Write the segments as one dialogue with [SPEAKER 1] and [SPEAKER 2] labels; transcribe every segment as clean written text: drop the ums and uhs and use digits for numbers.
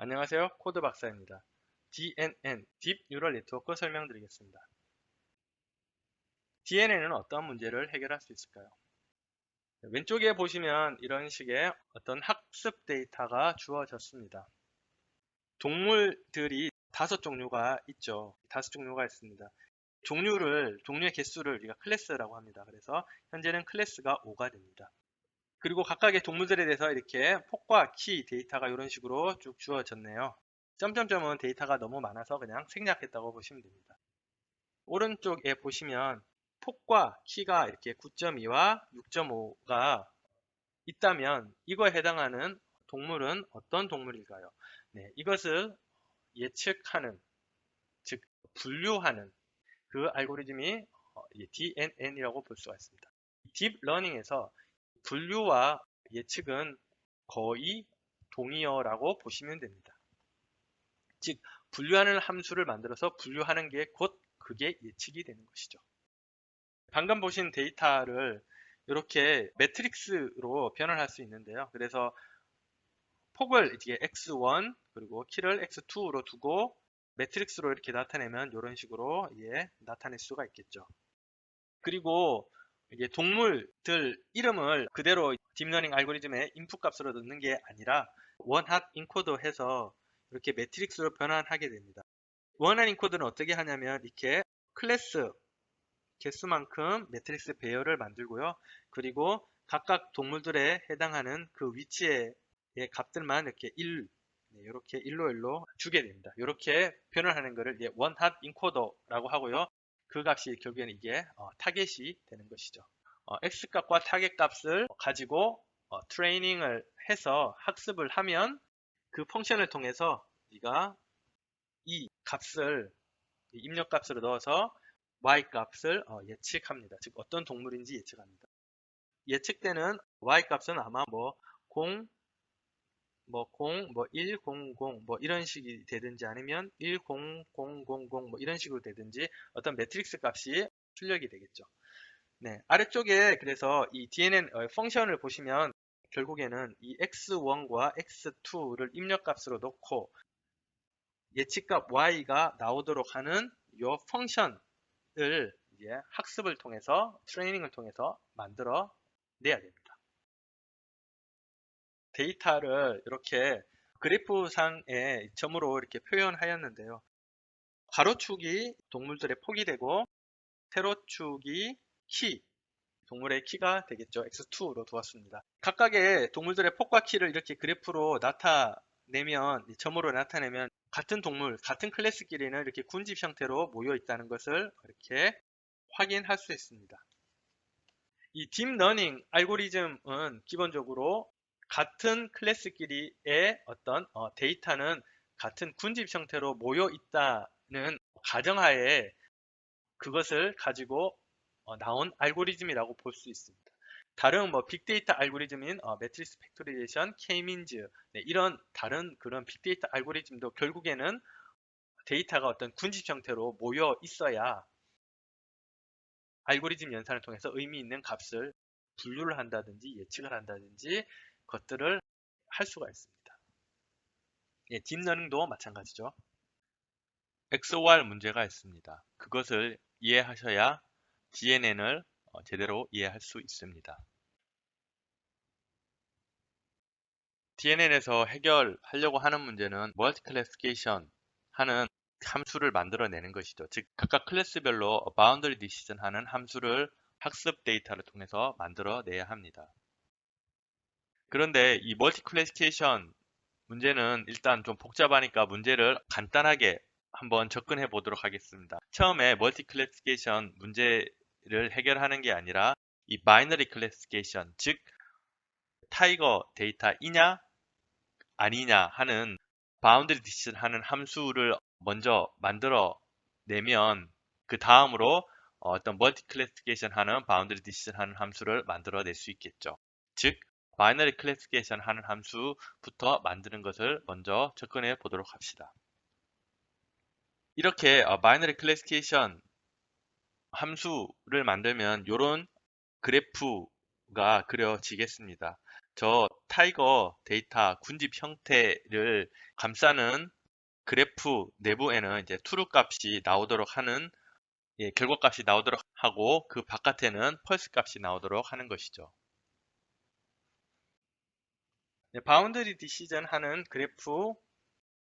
[SPEAKER 1] 안녕하세요. 코드 박사입니다. DNN, Deep Neural Network 설명드리겠습니다. DNN은 어떤 문제를 해결할 수 있을까요? 왼쪽에 보시면 이런 식의 어떤 학습 데이터가 주어졌습니다. 동물들이 5종류가 있죠. 5종류가 있습니다. 종류의 개수를 우리가 클래스라고 합니다. 그래서 현재는 클래스가 5가 됩니다. 그리고 각각의 동물들에 대해서 이렇게 폭과 키 데이터가 이런 식으로 쭉 주어졌네요. 점점점은 데이터가 너무 많아서 그냥 생략했다고 보시면 됩니다. 오른쪽에 보시면 폭과 키가 이렇게 9.2와 6.5가 있다면 이거에 해당하는 동물은 어떤 동물일까요? 네, 이것을 예측하는, 즉 분류하는 그 알고리즘이 DNN이라고 볼 수가 있습니다. 딥러닝에서 분류와 예측은 거의 동의어라고 보시면 됩니다. 즉 분류하는 함수를 만들어서 분류하는 게 곧 그게 예측이 되는 것이죠. 방금 보신 데이터를 이렇게 매트릭스로 변환할 수 있는데요. 그래서 폭을 이제 x1 그리고 키를 x2로 두고 매트릭스로 이렇게 나타내면 이런 식으로 나타낼 수가 있겠죠. 그리고 이게 동물들 이름을 그대로 딥러닝 알고리즘의 인풋 값으로 넣는 게 아니라 원핫 인코더해서 이렇게 매트릭스로 변환하게 됩니다. 원핫 인코더는 어떻게 하냐면 이렇게 클래스 개수만큼 매트릭스 배열을 만들고요. 그리고 각각 동물들에 해당하는 그 위치의 값들만 이렇게 이렇게 1로 주게 됩니다. 이렇게 변환하는 것을 원핫 인코더라고 하고요. 그 값이 결국에는 이게 타겟이 되는 것이죠. X값과 타겟 값을 가지고 트레이닝을 해서 학습을 하면 그 펑션을 통해서 우리가 이 값을 입력값으로 넣어서 y값을 예측합니다. 즉 어떤 동물인지 예측합니다. 예측되는 y값은 아마 0, 1, 0, 0 이런 식이 되든지 아니면 1, 0, 0, 0, 0 이런 식으로 되든지 어떤 매트릭스 값이 출력이 되겠죠. 네, 아래쪽에 그래서 이 DNN 펑션을 보시면 결국에는 이 x1과 x2를 입력값으로 넣고 예측값 y가 나오도록 하는 이 펑션을 학습을 통해서 트레이닝을 통해서 만들어 내야 됩니다. 데이터를 이렇게 그래프상의 점으로 이렇게 표현하였는데요. 가로축이 동물들의 폭이 되고 세로축이 동물의 키가 되겠죠. x2로 두었습니다. 각각의 동물들의 폭과 키를 이렇게 그래프로 나타내면, 점으로 나타내면 같은 동물, 같은 클래스끼리는 이렇게 군집 형태로 모여 있다는 것을 이렇게 확인할 수 있습니다. 이 딥러닝 알고리즘은 기본적으로 같은 클래스끼리의 어떤 데이터는 같은 군집 형태로 모여 있다는 가정하에 그것을 가지고 나온 알고리즘이라고 볼 수 있습니다. 다른 빅데이터 알고리즘인 매트릭스 팩토리제이션, K-민즈 이런 다른 그런 빅데이터 알고리즘도 결국에는 데이터가 어떤 군집 형태로 모여 있어야 알고리즘 연산을 통해서 의미 있는 값을 분류를 한다든지 예측을 한다든지 것들을 할 수가 있습니다. 딥러닝도 마찬가지죠. XOR 문제가 있습니다. 그것을 이해하셔야 DNN을 제대로 이해할 수 있습니다. DNN에서 해결하려고 하는 문제는 멀티클래시피케이션 하는 함수를 만들어내는 것이죠. 즉 각각 클래스별로 바운더리 디시전 하는 함수를 학습 데이터를 통해서 만들어내야 합니다. 그런데 이 멀티클래시피케이션 문제는 일단 좀 복잡하니까 문제를 간단하게 한번 접근해 보도록 하겠습니다. 처음에 멀티클래시피케이션 문제를 해결하는 게 아니라 이 바이너리 클래시피케이션, 즉 타이거 데이터이냐 아니냐 하는 바운더리 디시전 하는 함수를 먼저 만들어 내면 그 다음으로 어떤 멀티 클래시피케이션 하는 바운더리 디시전 하는 함수를 만들어 낼 수 있겠죠. 즉 바이너리 클래시피케이션 하는 함수부터 만드는 것을 먼저 접근해 보도록 합시다. 이렇게 바이너리 클래시피케이션 함수를 만들면 이런 그래프가 그려지겠습니다.
[SPEAKER 2] 저 타이거 데이터 군집 형태를 감싸는 그래프 내부에는 이제 true 값이 나오도록 하는 결과값이 나오도록 하고 그 바깥에는 펄스 값이 나오도록 하는 것이죠.
[SPEAKER 1] 네, 바운더리 디시전 하는 그래프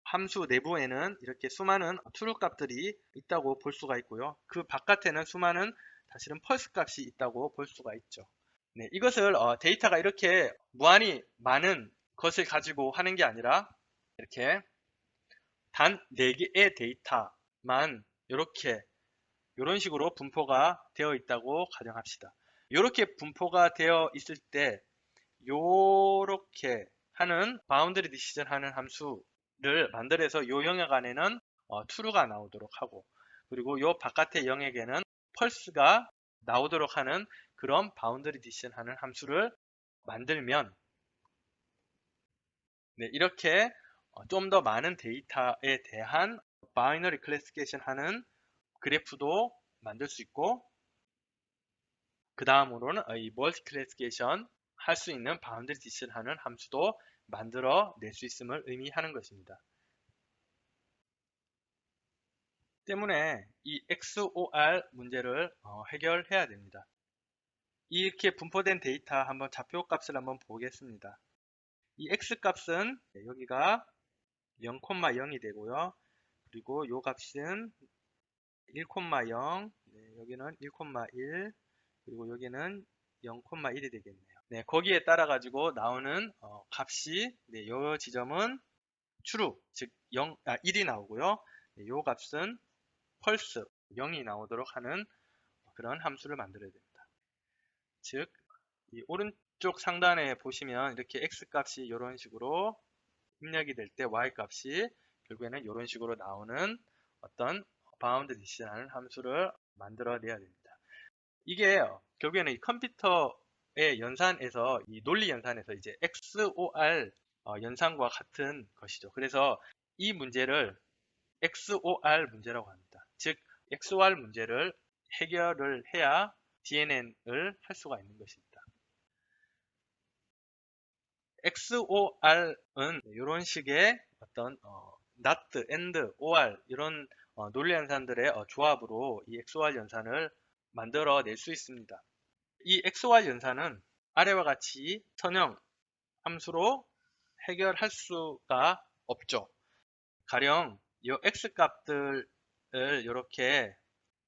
[SPEAKER 1] 함수 내부에는 이렇게 수많은 true 값들이 있다고 볼 수가 있고요. 그 바깥에는 수많은 사실은 펄스 값이 있다고 볼 수가 있죠. 네, 이것을 데이터가 이렇게 무한히 많은 것을 가지고 하는 게 아니라 이렇게 단 4개의 데이터만 이렇게 이런 식으로 분포가 되어 있다고 가정합시다. 이렇게 분포가 되어 있을 때 이렇게 하는 바운더리 디시전 하는 함수를 만들어서 이 영역 안에는 true가 나오도록 하고 그리고 이 바깥의 영역에는 펄스가 나오도록 하는 그런 바운더리 디시전 하는 함수를 만들면 네, 이렇게 좀 더 많은 데이터에 대한 바이너리 클래시피케이션 하는 그래프도 만들 수 있고 그 다음으로는 이 멀티 클래시피케이션 할 수 있는 바운더리 디시전 하는 함수도 만들어 낼 수 있음을 의미하는 것입니다. 때문에 이 XOR 문제를 해결해야 됩니다. 이렇게 분포된 데이터 한번 좌표 값을 한번 보겠습니다. 이 X 값은 여기가 0,0이 되고요. 그리고 이 값은 1,0, 여기는 1,1, 그리고 여기는 0,1이 되겠네요. 네, 거기에 따라 가지고 나오는 값이 이 지점은 true, 즉 1이 나오고요. 이 값은 펄스 0이 나오도록 하는 그런 함수를 만들어야 됩니다. 즉, 이 오른쪽 상단에 보시면 이렇게 x 값이 이런 식으로 입력이 될 때 y 값이 결국에는 이런 식으로 나오는 어떤 바운드 디시전하는 함수를 만들어내야 됩니다. 이게 결국에는 이 컴퓨터의 연산에서 이 논리 연산에서 이제 XOR 연산과 같은 것이죠. 그래서 이 문제를 XOR 문제라고 합니다. 즉 XOR 문제를 해결을 해야 DNN을 할 수가 있는 것입니다. XOR은 이런 식의 어떤 NOT, AND, OR 이런 논리 연산들의 조합으로 이 XOR 연산을 만들어낼 수 있습니다. 이 XOR 연산은 아래와 같이 선형 함수로 해결할 수가 없죠. 가령 이 X 값들을 이렇게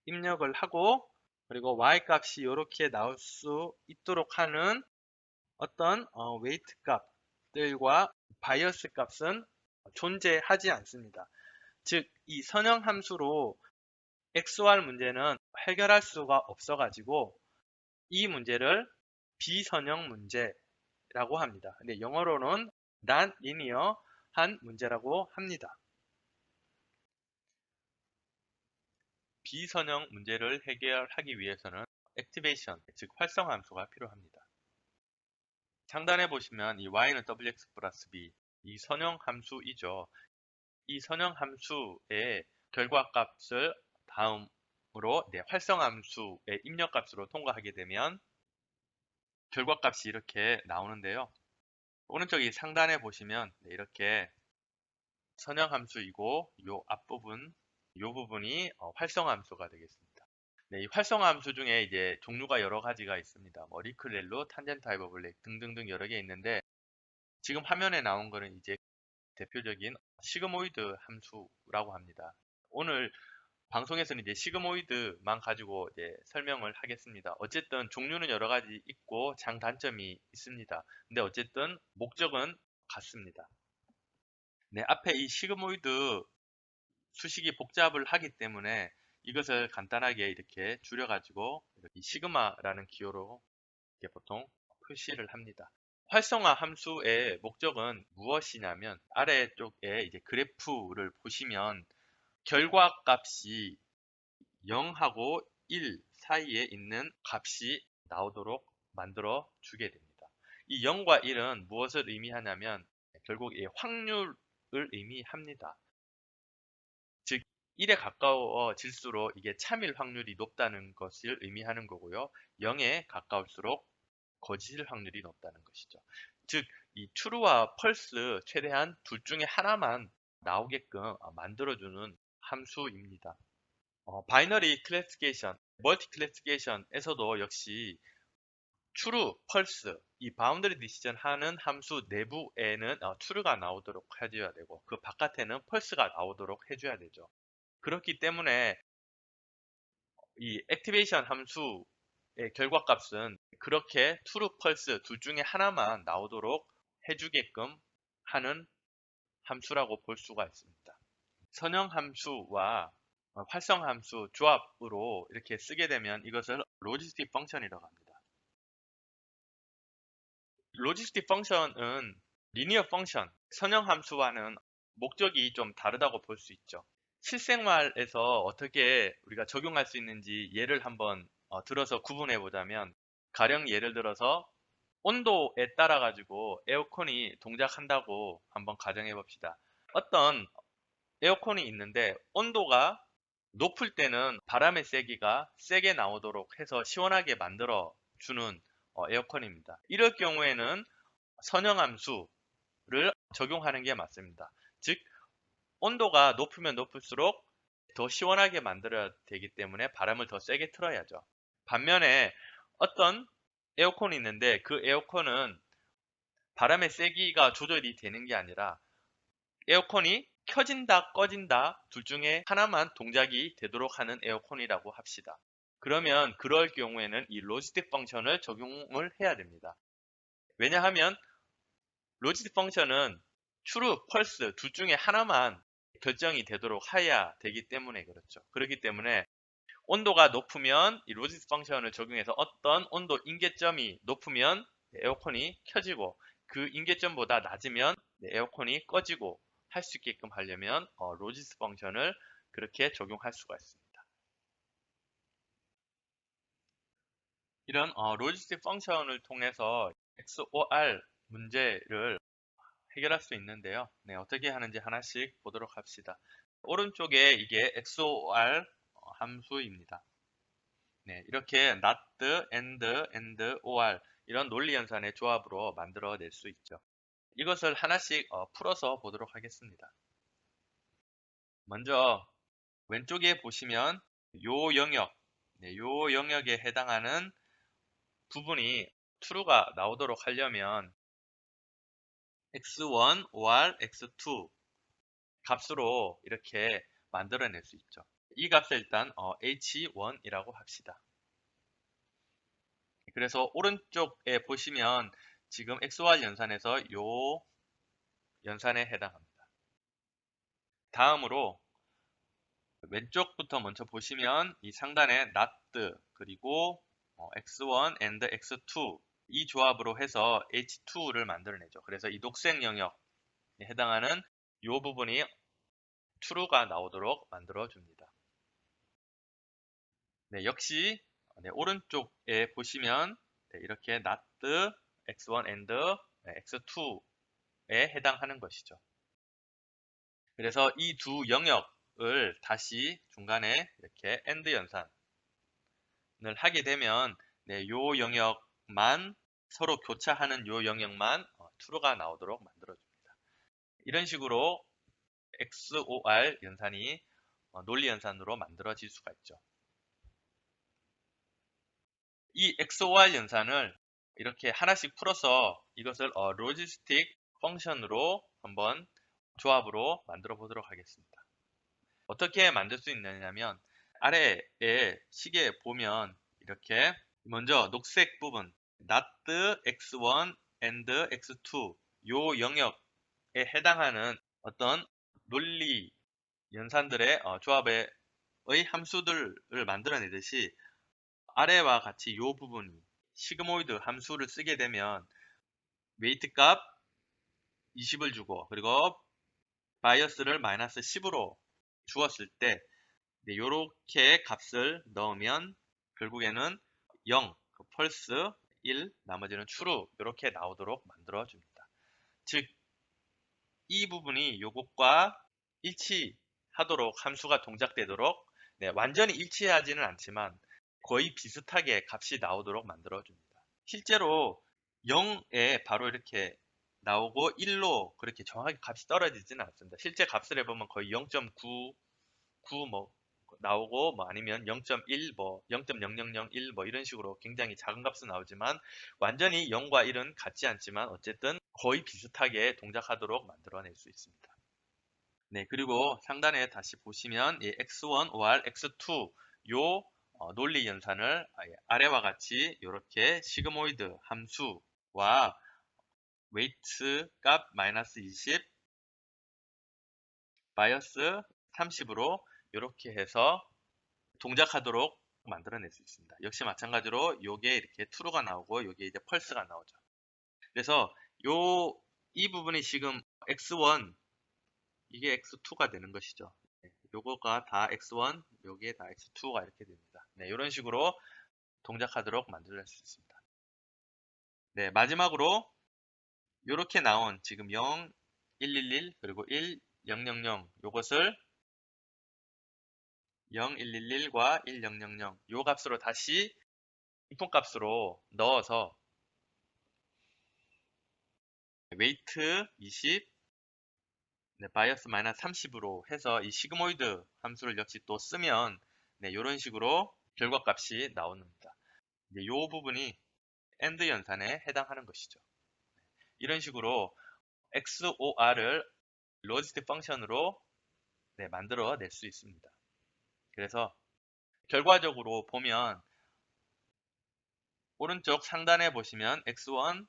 [SPEAKER 1] 입력을 하고 그리고 Y 값이 이렇게 나올 수 있도록 하는 어떤 웨이트 값들과 바이어스 값은 존재하지 않습니다. 즉, 이 선형 함수로 XOR 문제는 해결할 수가 없어가지고 이 문제를 비선형 문제라고 합니다. 근데 영어로는 non-linear한 문제라고 합니다.
[SPEAKER 2] 비선형 문제를 해결하기 위해서는 액티베이션, 즉 활성 함수가 필요합니다. 상단에 보시면 이 y는 wx 플러스 b, 이 선형 함수이죠. 이 선형 함수의 결과값을 다음으로 활성 함수의 입력값으로 통과하게 되면 결과값이 이렇게 나오는데요. 오른쪽 상단에 보시면 이렇게 선형 함수이고 이 앞부분, 이 부분이 활성 함수가 되겠습니다. 네, 이 활성 함수 중에 이제 종류가 여러 가지가 있습니다. 뭐 리클렐로, 탄젠트 하이퍼블릭 등등등 여러 개 있는데 지금 화면에 나온 거는 이제 대표적인 시그모이드 함수라고 합니다. 오늘 방송에서는 이제 시그모이드만 가지고 이제 설명을 하겠습니다. 어쨌든 종류는 여러 가지 있고 장단점이 있습니다. 근데 어쨌든 목적은 같습니다. 네, 앞에 이 시그모이드 수식이 복잡을 하기 때문에 이것을 간단하게 이렇게 줄여가지고 이 시그마라는 기호로 이렇게 보통 표시를 합니다. 활성화 함수의 목적은 무엇이냐면 아래쪽에 이제 그래프를 보시면 결과값이 0하고 1 사이에 있는 값이 나오도록 만들어 주게 됩니다. 이 0과 1은 무엇을 의미하냐면 결국 이 확률을 의미합니다. 즉 1에 가까워질수록 이게 참일 확률이 높다는 것을 의미하는 거고요. 0에 가까울수록 거짓일 확률이 높다는 것이죠. 즉, 이 true와 false 최대한 둘 중에 하나만 나오게끔 만들어주는 함수입니다. 바이너리 클래시피케이션, 멀티 클래시피케이션에서도 역시 true, false, 이 바운더리 디시전 하는 함수 내부에는 true가 나오도록 해줘야 되고 그 바깥에는 false가 나오도록 해줘야 되죠. 그렇기 때문에 이 액티베이션 함수의 결과값은 그렇게 true, false 둘 중에 하나만 나오도록 해주게끔 하는 함수라고 볼 수가 있습니다. 선형 함수와 활성 함수 조합으로 이렇게 쓰게 되면 이것을 로지스틱 펑션이라고 합니다. 로지스틱 펑션은 리니어 펑션, 선형 함수와는 목적이 좀 다르다고 볼 수 있죠. 실생활에서 어떻게 우리가 적용할 수 있는지 예를 한번 들어서 구분해 보자면, 가령 예를 들어서 온도에 따라 가지고 에어컨이 동작한다고 한번 가정해 봅시다. 어떤 에어컨이 있는데 온도가 높을 때는 바람의 세기가 세게 나오도록 해서 시원하게 만들어 주는 에어컨입니다. 이럴 경우에는 선형함수를 적용하는 게 맞습니다. 즉, 온도가 높으면 높을수록 더 시원하게 만들어야 되기 때문에 바람을 더 세게 틀어야죠. 반면에 어떤 에어컨이 있는데 그 에어컨은 바람의 세기가 조절이 되는 게 아니라 에어컨이 켜진다 꺼진다 둘 중에 하나만 동작이 되도록 하는 에어컨이라고 합시다. 그러면 그럴 경우에는 이 로지스틱 펑션을 적용을 해야 됩니다. 왜냐하면 로지스틱 펑션은 true, false 둘 중에 하나만 결정이 되도록 해야 되기 때문에 그렇죠. 그렇기 때문에 온도가 높으면 이 로지스틱 펑션을 적용해서 어떤 온도 임계점이 높으면 에어컨이 켜지고 그 임계점보다 낮으면 에어컨이 꺼지고 할 수 있게끔 하려면 로지스틱 펑션을 그렇게 적용할 수가 있습니다. 이런 로지스틱 펑션을 통해서 XOR 문제를 해결할 수 있는데요. 네, 어떻게 하는지 하나씩 보도록 합시다. 오른쪽에 이게 XOR 함수입니다. 네, 이렇게 not, and, or 이런 논리 연산의 조합으로 만들어낼 수 있죠. 이것을 하나씩 풀어서 보도록 하겠습니다. 먼저 왼쪽에 보시면 요 영역, 요 영역에 해당하는 부분이 true가 나오도록 하려면 x1 or x2 값으로 이렇게 만들어낼 수 있죠. 이 값을 일단 h1이라고 합시다. 그래서 오른쪽에 보시면 지금 XOR 연산에서 요 연산에 해당합니다. 다음으로 왼쪽부터 먼저 보시면 이 상단에 not 그리고 x1 and x2 이 조합으로 해서 h2를 만들어내죠. 그래서 이 녹색 영역에 해당하는 이 부분이 true가 나오도록 만들어줍니다. 네, 역시 오른쪽에 보시면 이렇게 not, x1 and x2에 해당하는 것이죠. 그래서 이 두 영역을 다시 중간에 이렇게 AND 연산을 하게 되면 요 영역만 서로 교차하는 요 영역만 true가 나오도록 만들어줍니다. 이런 식으로 XOR 연산이 논리 연산으로 만들어질 수가 있죠. 이 XOR 연산을 이렇게 하나씩 풀어서 이것을 로지스틱 펑션으로 한번 조합으로 만들어 보도록 하겠습니다. 어떻게 만들 수 있느냐면 아래에 시계에 보면 이렇게 먼저 녹색 부분 not x1 and x2 요 영역에 해당하는 어떤 논리 연산들의 조합의 함수들을 만들어내듯이 아래와 같이 이 부분이 시그모이드 함수를 쓰게 되면 웨이트 값 20을 주고 그리고 바이어스를 마이너스 10으로 주었을 때 이렇게 값을 넣으면 결국에는 0, 펄스 1, 나머지는 true 이렇게 나오도록 만들어 줍니다. 즉 이 부분이 요것과 일치하도록 함수가 동작되도록 완전히 일치하지는 않지만 거의 비슷하게 값이 나오도록 만들어 줍니다. 실제로 0에 바로 이렇게 나오고 1로 그렇게 정확하게 값이 떨어지지는 않습니다. 실제 값을 해보면 거의 0.9 뭐 나오고 뭐 아니면 0.1 뭐 0.0001 뭐 이런 식으로 굉장히 작은 값은 나오지만 완전히 0과 1은 같지 않지만 어쨌든 거의 비슷하게 동작하도록 만들어낼 수 있습니다. 네, 그리고 상단에 다시 보시면 이 x1, or x2 요 논리 연산을 아래와 같이 이렇게 시그모이드 함수와 웨이트 값 마이너스 20, 바이어스 30으로 이렇게 해서 동작하도록 만들어낼 수 있습니다. 역시 마찬가지로 요게 이렇게 true가 나오고 요게 이제 펄스가 나오죠. 그래서 이 부분이 지금 x1 이게 x2가 되는 것이죠. 네, 요거가 다 x1, 요게 다 x2가 이렇게 됩니다. 네, 이런 식으로 동작하도록 만들어낼 수 있습니다. 네, 마지막으로 이렇게 나온 지금 0, 111 그리고 1, 000 요것을 0, 111과 1, 000 요 값으로 다시 인풋값으로 넣어서 웨이트 20, 네, 바이어스 마이너스 30으로 해서 이 시그모이드 함수를 역시 또 쓰면 네, 이런 식으로 결과값이 나옵니다. 이제 이 부분이 AND 연산에 해당하는 것이죠. 이런 식으로 XOR을 로지스틱 펑션으로 네, 만들어 낼 수 있습니다. 그래서 결과적으로 보면 오른쪽 상단에 보시면 X1,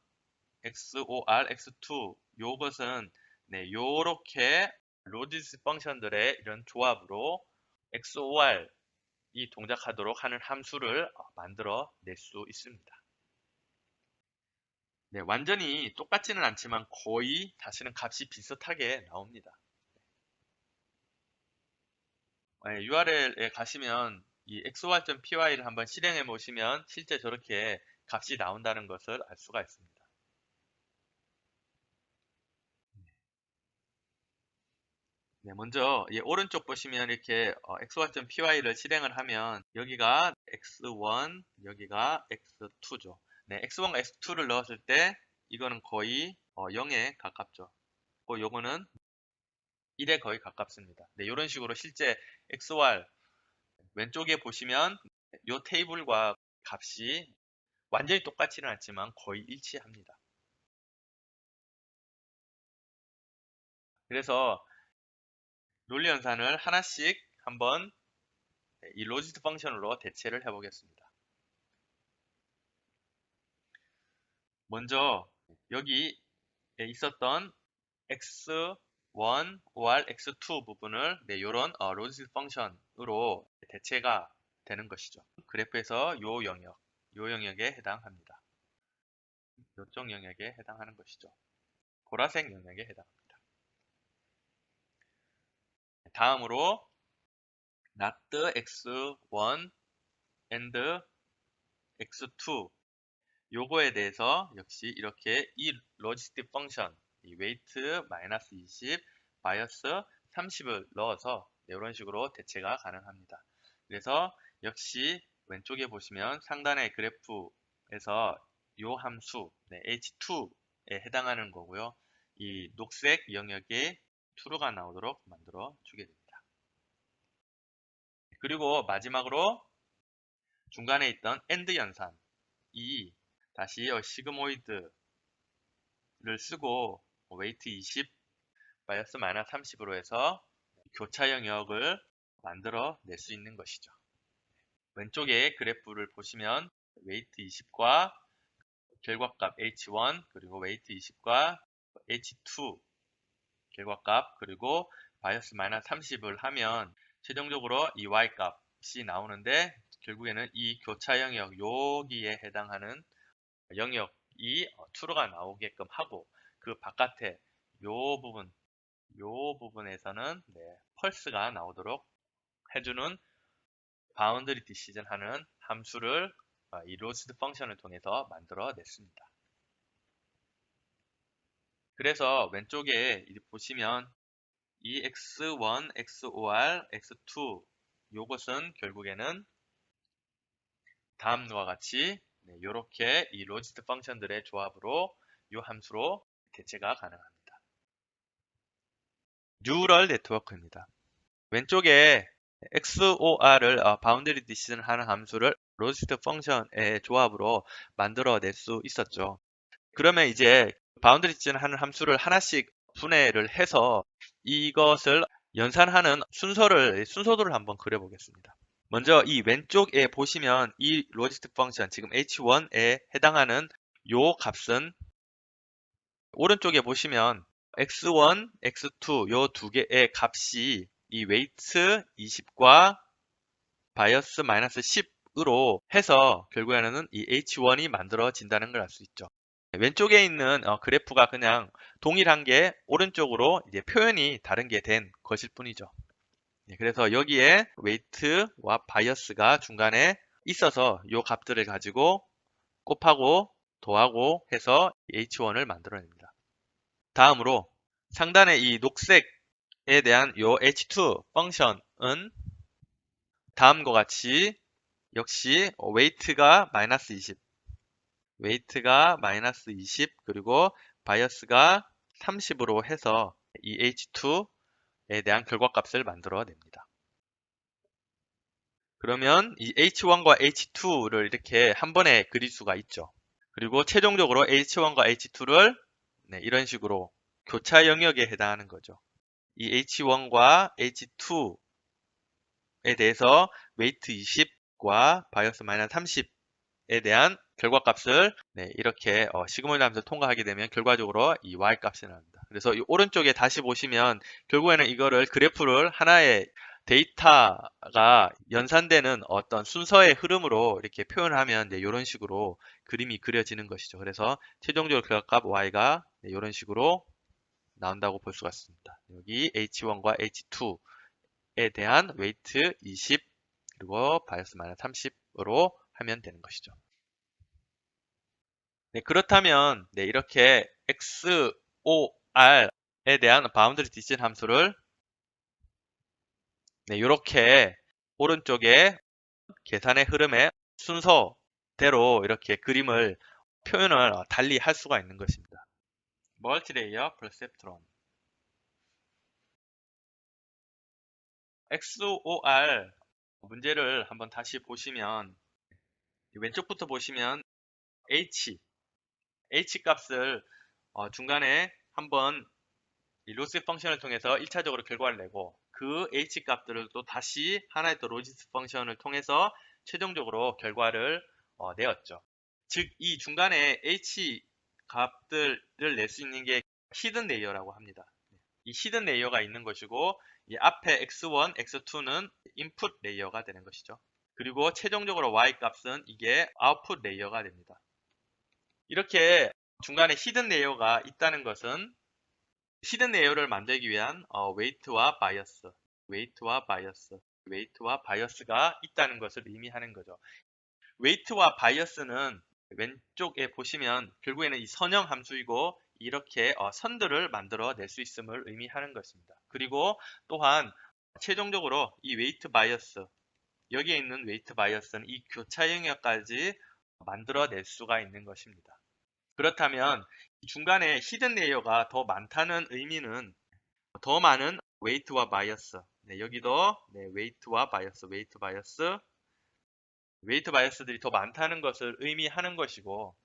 [SPEAKER 2] XOR, X2 요것은 네, 요렇게 로지스틱 펑션들의 이런 조합으로 XOR 이 동작하도록 하는 함수를 만들어 낼 수 있습니다. 네, 완전히 똑같지는 않지만 거의 사실은 값이 비슷하게 나옵니다. 네, URL에 가시면 이 xor.py를 한번 실행해 보시면 실제 저렇게 값이 나온다는 것을 알 수가 있습니다. 네, 먼저 오른쪽 보시면 이렇게 xor.py를 실행을 하면 여기가 x1, 여기가 x2죠. 네, x1과 x2를 넣었을 때 이거는 거의 0에 가깝죠. 요거는 1에 거의 가깝습니다. 네, 이런 식으로 실제 XOR 왼쪽에 보시면 이 테이블과 값이 완전히 똑같지는 않지만 거의 일치합니다. 그래서 논리 연산을 하나씩 한번 이 로지스트 펑션으로 대체를 해보겠습니다. 먼저 여기에 있었던 x1 or x2 부분을 이런 로지스트 펑션으로 대체가 되는 것이죠. 그래프에서 요 영역에 해당합니다. 이쪽 영역에 해당하는 것이죠. 보라색 영역에 해당합니다. 다음으로 not x1 and x2 요거에 대해서 역시 이렇게 이 로지스틱 펑션 이 weight 마이너스 20 바이어스 30을 넣어서 이런 식으로 대체가 가능합니다. 그래서 역시 왼쪽에 보시면 상단의 그래프에서 요 함수 h2에 해당하는 거고요. 이 녹색 영역에 true가 나오도록 만들어 주게 됩니다. 그리고 마지막으로 중간에 있던 AND 연산 이 다시 시그모이드를 쓰고 웨이트 20 바이어스 마이너스 30으로 해서 교차 영역을 만들어 낼 수 있는 것이죠. 왼쪽에 그래프를 보시면 웨이트 20과 결과값 H1 그리고 웨이트 20과 H2 결과값 그리고 바이어스 마이너스 30을 하면 최종적으로 이 Y 값이 나오는데 결국에는 이 교차 영역 여기에 해당하는 영역이 true가 나오게끔 하고 그 바깥에 요 부분에서는 펄스가 나오도록 해주는 바운더리 디시전 하는 함수를 이 로스트 펑션을 통해서 만들어 냈습니다. 그래서 왼쪽에 보시면 이 x1, xor, x2 요것은 결국에는 다음과 같이 이렇게 이 로지스트 펑션들의 조합으로 이 함수로 대체가 가능합니다. 뉴럴 네트워크입니다. 왼쪽에 XOR을 바운더리 디시전 하는 함수를 로지스트 펑션의 조합으로 만들어낼 수 있었죠. 그러면 이제 바운더리 디시전 하는 함수를 하나씩 분해를 해서 이것을 연산하는 순서도를 한번 그려보겠습니다. 먼저 이 왼쪽에 보시면 이 로지스틱 펑션, 지금 h1에 해당하는 요 값은 오른쪽에 보시면 x1, x2 요 두 개의 값이 이 웨이트 20과 바이어스 마이너스 10으로 해서 결국에는 이 h1이 만들어진다는 걸 알 수 있죠. 왼쪽에 있는 그래프가 그냥 동일한 게 오른쪽으로 이제 표현이 다른 게 된 것일 뿐이죠. 그래서 여기에 웨이트와 바이어스가 중간에 있어서 이 값들을 가지고 곱하고 더하고 해서 H1을 만들어냅니다. 다음으로 상단의 이 녹색에 대한 이 H2 펑션은 다음과 같이 역시 웨이트가 마이너스 20, 웨이트가 마이너스 20 그리고 바이어스가 30으로 해서 이 H2에 대한 결과값을 만들어냅니다. 그러면 이 H1과 H2를 이렇게 한 번에 그릴 수가 있죠. 그리고 최종적으로 H1과 H2를 이런 식으로 교차 영역에 해당하는 거죠. 이 H1과 H2에 대해서 웨이트 20과 바이어스 마이너스 30에 대한 결과값을 이렇게 시그모이드 함수를 통과하게 되면 결과적으로 이 Y값이 나옵니다. 그래서 이 오른쪽에 다시 보시면 결국에는 이거를 그래프를 하나의 데이터가 연산되는 어떤 순서의 흐름으로 이렇게 표현하면 이런 식으로 그림이 그려지는 것이죠. 그래서 최종적으로 결과값 Y가 이런 식으로 나온다고 볼 수가 있습니다. 여기 H1과 H2에 대한 웨이트 20 그리고 바이어스 마이너스 30으로 하면 되는 것이죠. 그렇다면 이렇게 XOR에 대한 바운더리 디시전 함수를 이렇게 오른쪽에 계산의 흐름의 순서대로 이렇게 그림을 표현을 달리 할 수가 있는 것입니다. 멀티레이어 퍼셉트론 XOR 문제를 한번 다시 보시면 왼쪽부터 보시면 H 값을 중간에 한번 이 로스 펑션을 통해서 1차적으로 결과를 내고 그 H 값들을 또 다시 하나의 또 로지스 펑션을 통해서 최종적으로 결과를 내었죠. 즉 이 중간에 H 값들을 낼 수 있는 게 히든 레이어라고 합니다. 이 히든 레이어가 있는 것이고 이 앞에 x1, x2는 인풋 레이어가 되는 것이죠. 그리고 최종적으로 y 값은 이게 아웃풋 레이어가 됩니다. 이렇게 중간에 히든 레이어가 있다는 것은 히든 레이어를 만들기 위한 웨이트와 바이어스, 웨이트와 바이어스가 있다는 것을 의미하는 거죠. 웨이트와 바이어스는 왼쪽에 보시면 결국에는 이 선형 함수이고 이렇게 선들을 만들어 낼 수 있음을 의미하는 것입니다. 그리고 또한 최종적으로 이 웨이트 바이어스, 여기에 있는 웨이트 바이어스는 이 교차 영역까지 만들어 낼 수가 있는 것입니다. 그렇다면 중간에 히든 레이어가 더 많다는 의미는 더 많은 웨이트와 바이어스, 여기도 웨이트와 바이어스, 웨이트 바이어스들이 더 많다는 것을 의미하는 것이고,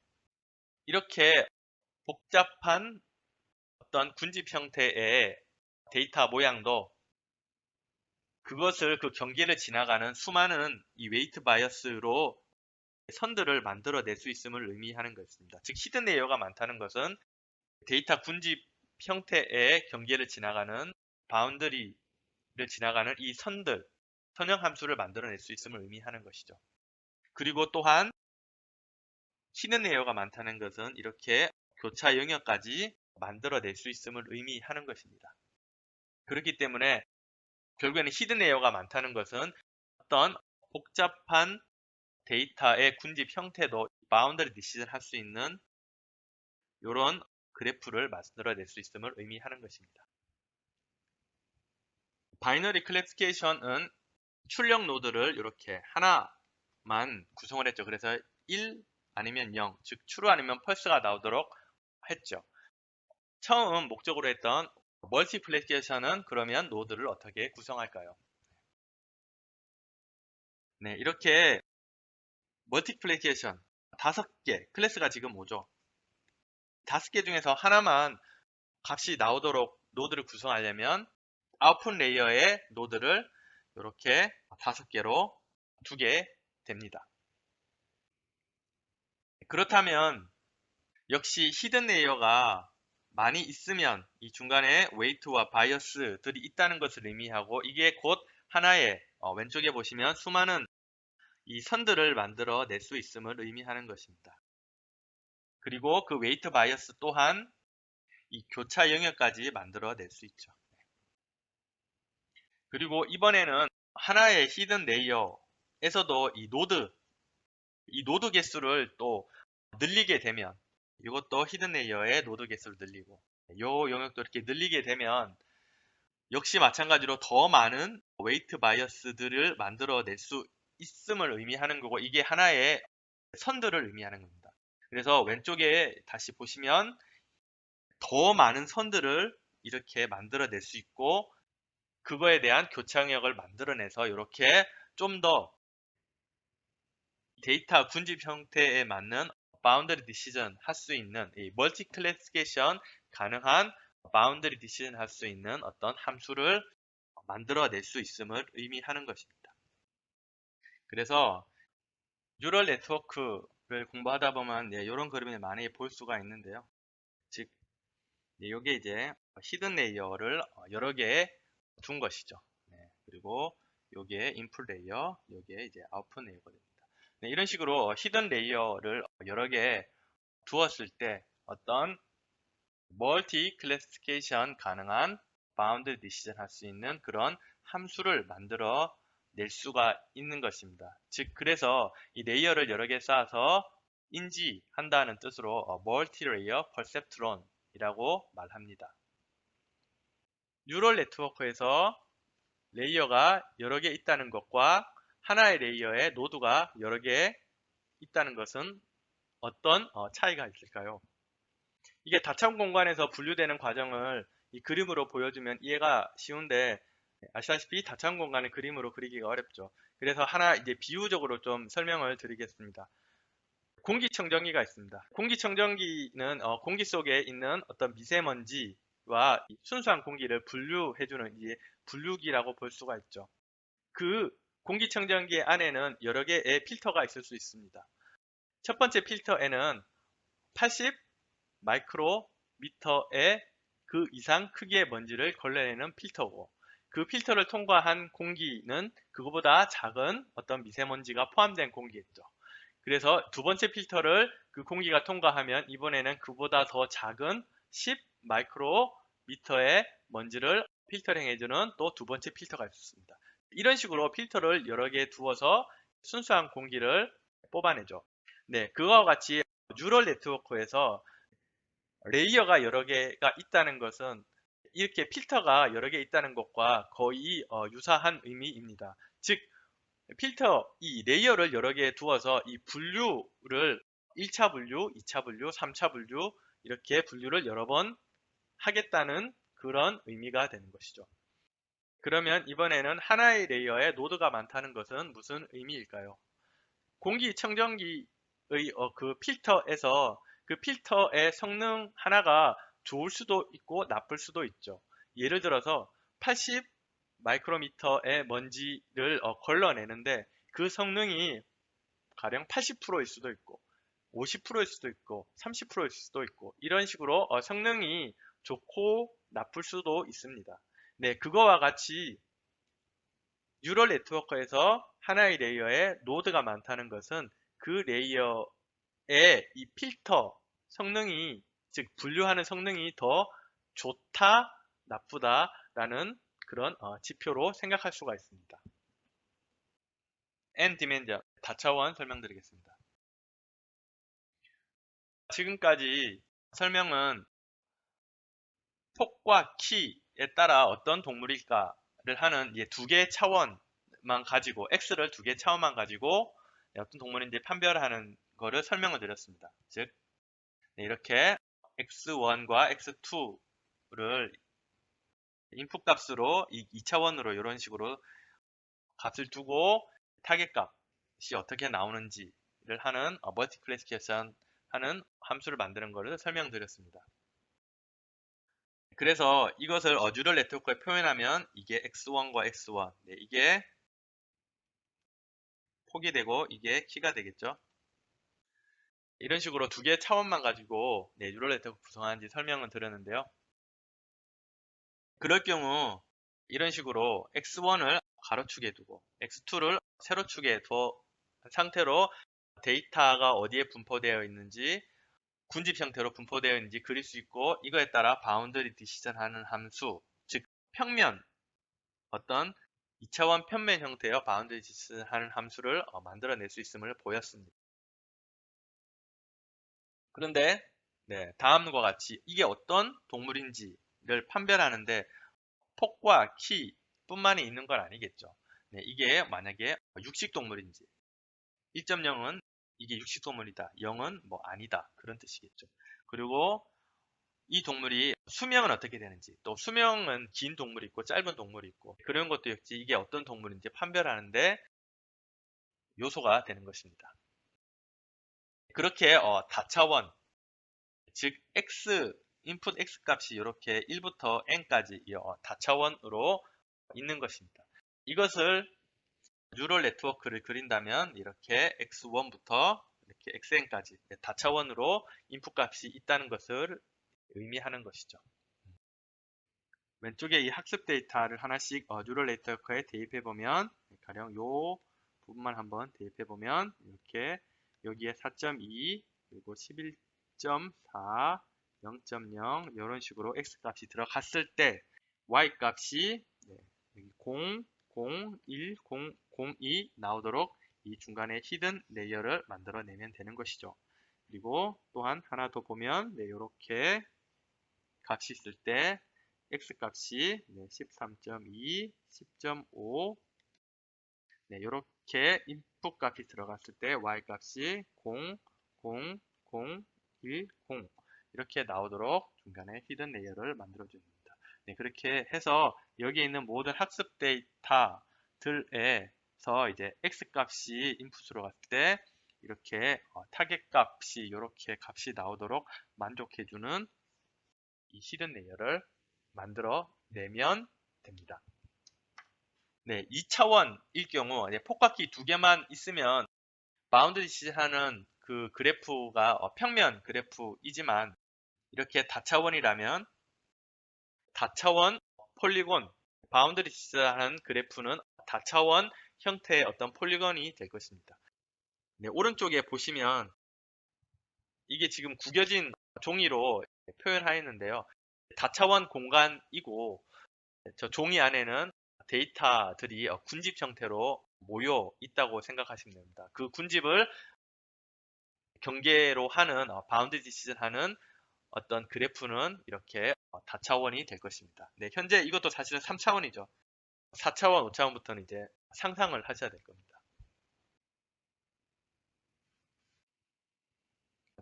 [SPEAKER 2] 이렇게 복잡한 어떤 군집 형태의 데이터 모양도 그것을 그 경계를 지나가는 수많은 이 웨이트 바이어스로 선들을 만들어낼 수 있음을 의미하는 것입니다. 즉 히든 레이어가 많다는 것은 데이터 군집 형태의 경계를 지나가는 바운더리를 지나가는 이 선들, 선형 함수를 만들어낼 수 있음을 의미하는 것이죠. 그리고 또한 히든 레이어가 많다는 것은 이렇게 교차 영역까지 만들어낼 수 있음을 의미하는 것입니다. 그렇기 때문에 결국에는 히든 레이어가 많다는 것은 어떤 복잡한 데이터의 군집 형태도 바운더리 디시전 할 수 있는 이런 그래프를 만들어낼 수 있음을 의미하는 것입니다. 바이너리 클래시피케이션은 출력 노드를 이렇게 하나만 구성을 했죠. 그래서 1, 아니면 0, 즉 true 아니면 false가 나오도록 했죠. 처음 목적으로 했던 멀티플리케이션은 그러면 노드를 어떻게 구성할까요? 네, 이렇게 멀티플리케이션 5개, 클래스가 지금 5죠. 5개 중에서 하나만 값이 나오도록 노드를 구성하려면 아웃풋 레이어의 노드를 이렇게 5개로 두게 됩니다. 그렇다면 역시 히든 레이어가 많이 있으면 이 중간에 웨이트와 바이어스들이 있다는 것을 의미하고 이게 곧 하나의 왼쪽에 보시면 수많은 이 선들을 만들어 낼 수 있음을 의미하는 것입니다. 그리고 그 웨이트 바이어스 또한 이 교차 영역까지 만들어 낼 수 있죠. 그리고 이번에는 하나의 히든 레이어에서도 이 노드 개수를 또 늘리게 되면 이것도 히든 레이어의 노드 개수를 늘리고 이 영역도 이렇게 늘리게 되면 역시 마찬가지로 더 많은 웨이트 바이어스들을 만들어낼 수 있음을 의미하는 거고 이게 하나의 선들을 의미하는 겁니다. 그래서 왼쪽에 다시 보시면 더 많은 선들을 이렇게 만들어낼 수 있고 그거에 대한 교차역을 만들어내서 이렇게 좀 더 데이터 군집 형태에 맞는 바운더리 디시전 할 수 있는 이 멀티 클래시피케이션 가능한 바운더리 디시전 할 수 있는 어떤 함수를 만들어낼 수 있음을 의미하는 것입니다. 그래서 뉴럴 네트워크를 공부하다 보면 이런 그림을 많이 볼 수가 있는데요. 즉, 이게 이제 히든 레이어를 여러 개 둔 것이죠. 그리고 요게 인풋 레이어, 요게 이제 아웃풋 레이어가 됩니다. 이런 식으로 히든 레이어를 여러 개 두었을 때 어떤 멀티 클래시피케이션 가능한 바운드 디시전 할 수 있는 그런 함수를 만들어 낼 수가 있는 것입니다. 즉 그래서 이 레이어를 여러 개 쌓아서 인지한다는 뜻으로 멀티 레이어 퍼셉트론 이라고 말합니다. 뉴럴 네트워크에서 레이어가 여러 개 있다는 것과 하나의 레이어에 노드가 여러 개 있다는 것은 어떤 차이가 있을까요? 이게 다차 공간에서 분류되는 과정을 이 그림으로 보여주면 이해가 쉬운데 아시다시피 다차 공간을 그림으로 그리기가 어렵죠. 그래서 하나 이제 비유적으로 좀 설명을 드리겠습니다. 공기청정기가 있습니다. 공기청정기는 공기 속에 있는 어떤 미세먼지와 순수한 공기를 분류해주는 이제 분류기라고 볼 수가 있죠. 그 공기청정기 안에는 여러 개의 필터가 있을 수 있습니다. 첫 번째 필터에는 80 마이크로미터의 그 이상 크기의 먼지를 걸러내는 필터고 그 필터를 통과한 공기는 그거보다 작은 어떤 미세먼지가 포함된 공기겠죠. 그래서 두 번째 필터를 그 공기가 통과하면 이번에는 그보다 더 작은 10 마이크로미터의 먼지를 필터링해주는 또 두 번째 필터가 있습니다. 이런 식으로 필터를 여러 개 두어서 순수한 공기를 뽑아내죠. 네, 그와 같이 뉴럴 네트워크에서 레이어가 여러 개가 있다는 것은 이렇게 필터가 여러 개 있다는 것과 거의 유사한 의미입니다. 즉 필터, 이 레이어를 여러 개 두어서 이 분류를 1차 분류, 2차 분류, 3차 분류 이렇게 분류를 여러 번 하겠다는 그런 의미가 되는 것이죠. 그러면 이번에는 하나의 레이어에 노드가 많다는 것은 무슨 의미일까요? 공기청정기의 그 필터에서 그 필터의 성능 하나가 좋을 수도 있고 나쁠 수도 있죠. 예를 들어서 80 마이크로미터의 먼지를 걸러내는데 그 성능이 가령 80%일 수도 있고 50%일 수도 있고 30%일 수도 있고 이런 식으로 성능이 좋고 나쁠 수도 있습니다. 네, 그거와 같이 뉴럴 네트워크에서 하나의 레이어에 노드가 많다는 것은 그 레이어의 이 필터 성능이 즉 분류하는 성능이 더 좋다 나쁘다라는 그런 지표로 생각할 수가 있습니다. N 디멘전 다차원 설명드리겠습니다. 지금까지 설명은 폭과 키에 따라 어떤 동물일까를 하는 두 개의 차원만 가지고 X를 두 개의 차원만 가지고 어떤 동물인지 판별하는 거를 설명을 드렸습니다. 즉 이렇게 x1과 x2를 인풋 값으로 2차원으로 이런 식으로 값을 두고 타겟 값이 어떻게 나오는지를 하는 멀티플래시피케이션 하는 함수를 만드는 것을 설명드렸습니다. 그래서 이것을 뉴럴 네트워크에 표현하면 이게 x1과 x1 이게 폭이 되고 이게 키가 되겠죠. 이런 식으로 두 개의 차원만 가지고 뉴럴 네트워크 구성하는지 설명을 드렸는데요. 그럴 경우 이런 식으로 x1을 가로축에 두고 x2를 세로축에 둔 상태로 데이터가 어디에 분포되어 있는지 군집 형태로 분포되어 있는지 그릴 수 있고 이거에 따라 바운더리 디시전하는 함수, 즉 평면, 어떤 2차원 평면 형태의 바운더리 디시전하는 함수를 만들어낼 수 있음을 보였습니다. 그런데 다음과 같이 이게 어떤 동물인지를 판별하는데 폭과 키 뿐만이 있는 건 아니겠죠. 이게 만약에 육식동물인지 1.0은 이게 육식동물이다, 0은 뭐 아니다 그런 뜻이겠죠. 그리고 이 동물이 수명은 어떻게 되는지, 또 수명은 긴 동물이 있고 짧은 동물이 있고 그런 것도 역시 이게 어떤 동물인지 판별하는데 요소가 되는 것입니다. 그렇게 다차원, 즉 x 인풋 x 값이 이렇게 1부터 n까지 다차원으로 있는 것입니다. 이것을 뉴럴 네트워크를 그린다면 이렇게 x1부터 이렇게 xn까지 다차원으로 인풋 값이 있다는 것을 의미하는 것이죠. 왼쪽에 이 학습 데이터를 하나씩 뉴럴 네트워크에 대입해 보면 가령 요 부분만 한번 대입해 보면 이렇게 여기에 4.2 그리고 11.4 0.0 이런 식으로 x 값이 들어갔을 때 y 값이 0, 0, 1, 0, 0, 2 나오도록 이 중간에 히든 레이어를 만들어내면 되는 것이죠. 그리고 또한 하나 더 보면 이렇게 값이 있을 때 x 값이 13.2, 10.5 이렇게 인풋 값이 들어갔을 때 y 값이 0, 0, 0, 1, 0 이렇게 나오도록 중간에 히든 레이어를 만들어 줍니다. 그렇게 해서 여기에 있는 모든 학습 데이터들에서 이제 x 값이 인풋으로 갔을 때 이렇게 타겟 값이 이렇게 값이 나오도록 만족해주는 이 히든 레이어를 만들어 내면 됩니다. 2차원일 경우 폭각기 두 개만 있으면 바운드리 디시전하는 그 그래프가 평면 그래프이지만 이렇게 다차원이라면 다차원 폴리곤 바운드리 디시전하는 그래프는 다차원 형태의 어떤 폴리곤이 될 것입니다. 오른쪽에 보시면 이게 지금 구겨진 종이로 표현하였는데요. 다차원 공간이고 저 종이 안에는 데이터들이 군집 형태로 모여 있다고 생각하시면 됩니다. 그 군집을 경계로 하는 바운드 디시전 하는 어떤 그래프는 이렇게 다차원이 될 것입니다. 현재 이것도 사실은 3차원이죠. 4차원, 5차원부터는 이제 상상을 하셔야 될 겁니다.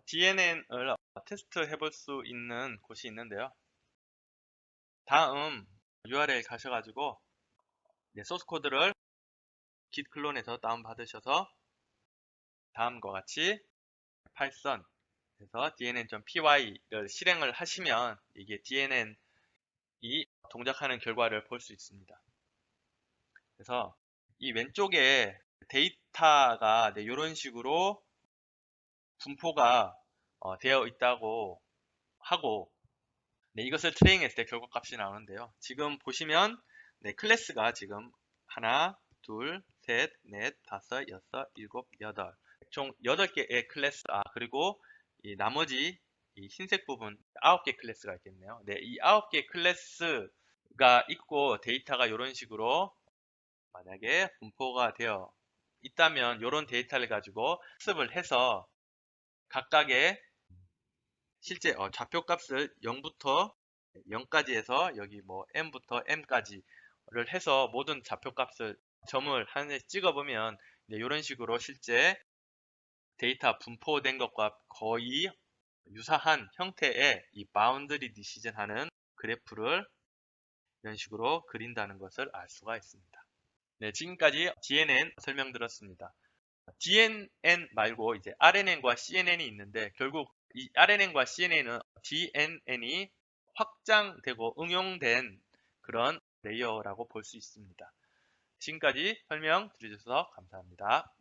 [SPEAKER 2] DNN을 테스트 해볼 수 있는 곳이 있는데요. 다음 URL 가셔가지고 소스 코드를 git 클론에서 다운받으셔서 다음과 같이 파이썬에서 dnn.py를 실행을 하시면 이게 dnn이 동작하는 결과를 볼 수 있습니다. 그래서 이 왼쪽에 데이터가 이런 식으로 분포가 되어 있다고 하고 이것을 트레이닝했을 때 결과값이 나오는데요. 지금 보시면 클래스가 지금 하나, 둘, 셋, 넷, 다섯, 여섯, 일곱, 여덟 총 8개의 클래스 그리고 이 나머지 이 흰색 부분 9개 클래스가 있겠네요. 이 9개 클래스가 있고 데이터가 이런 식으로 만약에 분포가 되어 있다면 이런 데이터를 가지고 학습을 해서 각각의 실제 좌표값을 0부터 0까지 해서 여기 뭐 m부터 m까지를 해서 모든 좌표값을 점을 하나씩 찍어보면 이런 식으로 실제 데이터 분포된 것과 거의 유사한 형태의 이 바운더리 디시전 하는 그래프를 이런 식으로 그린다는 것을 알 수가 있습니다. 네, 지금까지 GNN 설명드렸습니다. GNN 말고 이제 RNN과 CNN이 있는데 결국 이 RNN과 CNN은 GNN이 확장되고 응용된 그런 레이어라고 볼 수 있습니다. 지금까지 설명 들어주셔서 감사합니다.